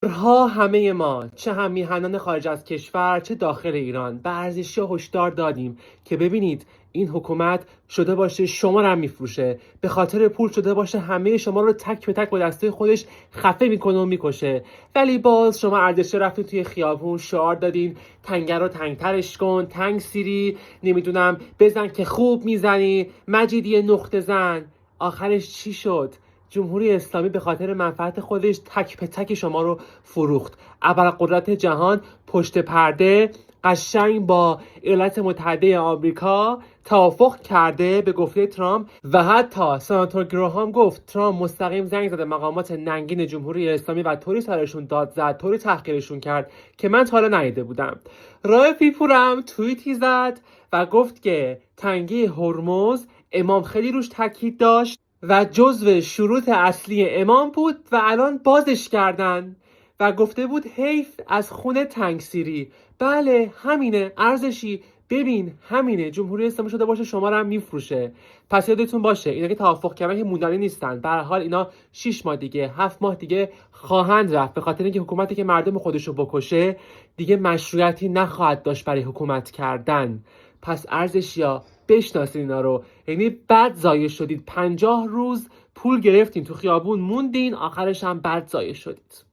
ها همه ما، چه هم میهنان خارج از کشور چه داخل ایران، به ارزشی هشدار دادیم که ببینید این حکومت شده باشه شما رو هم میفروشه، به خاطر پول شده باشه همه شما رو تک به تک با دسته خودش خفه میکنه و میکشه. ولی باز شما ارزشی رفتین توی خیابون شعار دادین تنگه رو تنگترش کن، تنگ سیری، نمیدونم بزن که خوب میزنی، مجیدی نقطه زن. آخرش چی شد؟ جمهوری اسلامی به خاطر منفعت خودش تک به تک شما رو فروخت. ابرقدرت جهان پشت پرده قشنگ با ایالات متحده آمریکا توافق کرده به گفته ترامپ، و حتی سناتور گراهام گفت ترامپ مستقیم زنگ زده مقامات ننگین جمهوری اسلامی و طوری سرشون داد زد، طوری تحقیرشون کرد که من تا حالا ندیده بودم. رائفی پورم توییتی زد و گفت که تنگه هرمز امام خیلی روش تاکید داشت و جزو شروط اصلی امام بود و الان بازش کردن و گفته بود حیف از خون تنگسیری. بله همینه ارزشی، ببین همینه، جمهوری اسلامی شده باشه شما رو هم میفروشه. پس یادتون باشه اینا که توافق کردن که موندنی نیستن، به هر حال اینا 6 ماه دیگه 7 ماه دیگه خواهند رفت، به خاطر اینکه حکومتی که مردم خودشو بکشه دیگه مشروعیتی نخواهد داشت برای حکومت کردن. پس ارزشیا بشناسین اینا رو، یعنی بد ضایع شدید، 50 روز پول گرفتین تو خیابون موندین، آخرش هم بد ضایع شدید.